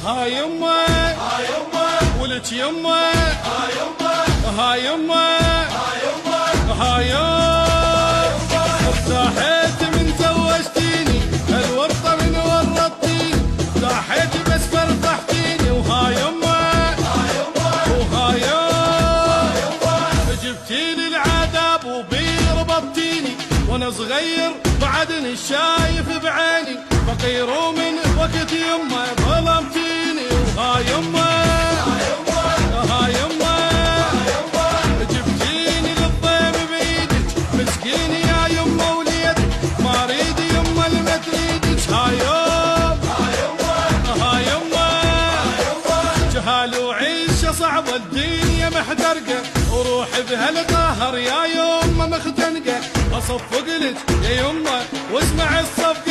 هاي يمه هاي يمه ولك يمه هاي يمه هاي يمه هاي يمه هاي ارتاحت من زوجتيني الورطة من ورطتيني ارتاحت بس فرحتيني وهاي يمه هاي يمه وهاي يمه جبتيلي العذاب وبي ربطتيني وانا صغير بعدني شايف بعيني فقير ومن وقت يمه ظلمتيني وهاي يمه هاي يمه جبتيني للضيم بيدك مسكيني يا يمه وليدك ما اريد يمه لما تريدك هاي يمه جهال وعيشه صعبه الدنيا محترقه وروح بهالقهر يا يمه مختنقه اصفق لك يا يمه واسمع الصفقه